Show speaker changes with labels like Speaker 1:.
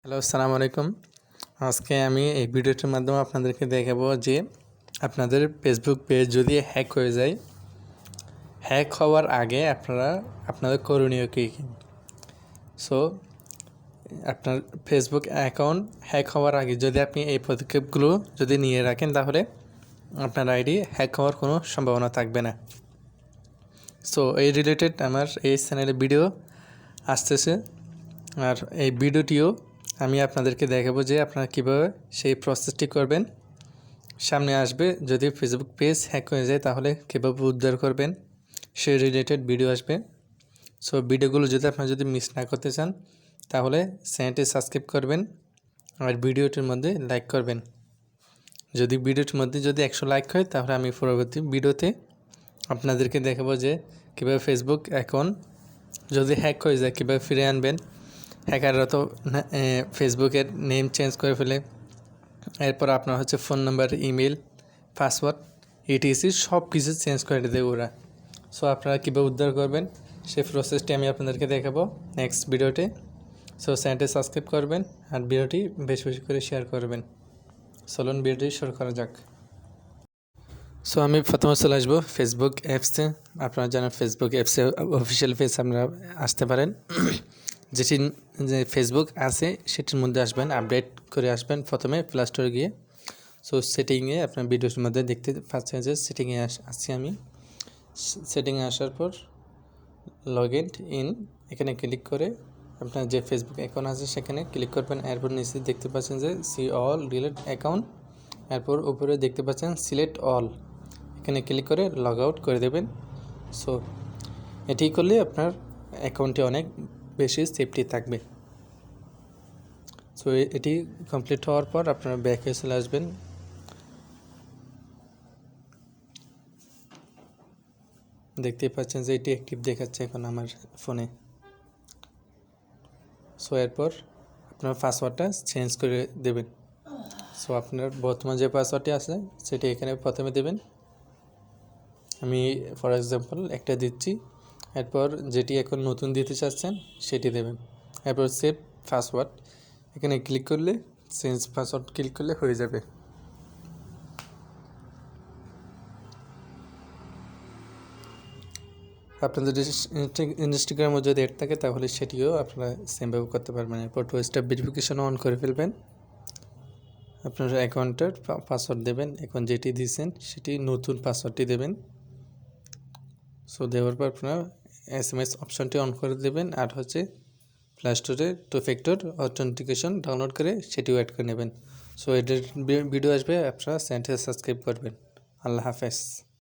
Speaker 1: Hello, আসসালামু আলাইকুম। আজকে আমি এই ভিডিওটির মাধ্যমে আপনাদেরকে দেখাবো যে আপনাদের ফেসবুক পেজ যদি হ্যাক হয়ে যায়, হ্যাক হওয়ার আগে আপনাদের করণীয় কী কী। সো আপনার ফেসবুক অ্যাকাউন্ট হ্যাক হওয়ার আগে যদি আপনি এই পদক্ষেপগুলো যদি নিয়ে রাখেন, তাহলে আপনার আইডি হ্যাক হওয়ার কোনো সম্ভাবনা থাকবে না। সো এই রিলেটেড আমার এই চ্যানেলে ভিডিও আসতেছে, আর এই ভিডিওটিও আমি আপনাদেরকে দেখাবো যে আপনারা কীভাবে সেই প্রসেসটি করবেন। সামনে আসবে যদি ফেসবুক পেজ হ্যাক হয়ে যায়, তাহলে কীভাবে উদ্ধার করবেন সেই রিলেটেড ভিডিও আসবে। সো ভিডিওগুলো যদি আপনারা মিস না করতে চান, তাহলে চ্যানেলটি সাবস্ক্রাইব করবেন আর ভিডিওটির মধ্যে লাইক করবেন। যদি ভিডিওটির মধ্যে 100 লাইক হয়, তাহলে আমি পরবর্তী ভিডিওতে আপনাদেরকে দেখাবো যে কীভাবে ফেসবুক অ্যাকাউন্ট যদি হ্যাক হয়ে যায় কীভাবে ফিরে আনবেন। হ্যাকাররা তো ফেসবুকের নেম চেঞ্জ করে ফেলে, এরপর আপনার phone number, email, password, etc সব কিছু চেঞ্জ করে দেবে ওরা। সো আপনারা কীভাবে উদ্ধার করবেন সেই প্রসেসটি আমি আপনাদেরকে দেখাবো নেক্সট ভিডিওতে। সো চ্যানেলটি সাবস্ক্রাইব করবেন আর ভিডিওটি বেশি বেশি করে শেয়ার করবেন। চলুন ভিডিওটি শুরু করা যাক। সো আমি প্রথমে চলে আসবো ফেসবুক অ্যাপসে। আপনারা জানেন ফেসবুক অ্যাপসে অফিসিয়াল পেজ আপনারা আসতে পারেন। যেটি যে ফেসবুক আছে সেটির মধ্যে আসবেন, আপডেট করে আসবেন প্রথমে প্লে স্টোরে গিয়ে। সো সেটিংয়ে আপনার ভিডিওর মধ্যে দেখতে পাচ্ছেন যে সেটিংয়ে আসছি আমি। সেটিংয়ে আসার পর লগ ইন এখানে ক্লিক করে আপনার যে ফেসবুক অ্যাকাউন্ট আছে সেখানে ক্লিক করবেন। এরপর নিচে দেখতে পাচ্ছেন যে সি অল ডিলিট অ্যাকাউন্ট, এরপর উপরে দেখতে পাচ্ছেন সিলেক্ট অল, এখানে ক্লিক করে লগ আউট করে দেবেন। সো এটি করলে আপনার অ্যাকাউন্টটি অনেক বেশি সেফটি থাকবে। সো এটি কমপ্লিট হওয়ার পর আপনারা ব্যাকে চলে আসবেন। দেখতেই পাচ্ছেন যে এটি অ্যাক্টিভ দেখাচ্ছে এখন আমার ফোনে। সো এরপর আপনার পাসওয়ার্ডটা চেঞ্জ করে দেবেন। সো আপনার বর্তমান যে পাসওয়ার্ডটি আছে সেটি এখানে প্রথমে দেবেন। আমি ফর এক্সাম্পল একটা দিচ্ছি, এরপর যেটি এখন নতুন দিতে চাচ্ছেন সেটি দেবেন। এরপর সেভ পাসওয়ার্ড এখানে ক্লিক করলে, চেঞ্জ পাসওয়ার্ড ক্লিক করলে হয়ে যাবে। আপনাদের ইনস্টাগ্রামে যদি অ্যাড থাকে, তাহলে সেটিও আপনারা সেমভাবে করতে পারবেন। এরপর 2 স্টেপ ভেরিফিকেশন অন করে ফেলবেন। আপনার অ্যাকাউন্টের পাসওয়ার্ড দেবেন, এখন যেটি দিয়েছেন সেটি নতুন পাসওয়ার্ডটি দেবেন। সো দেওয়ার পর আপনার SMS অপশনটি অন করে দেবেন, আর প্লে স্টোরে 2 ফ্যাক্টর অথেন্টিকেশন ডাউনলোড করে সেটিও অ্যাড করে নেবেন। সো এটার ভিডিও আসবে, আপনারা চ্যানেলটি সাবস্ক্রাইব করবেন। আল্লাহ হাফেজ।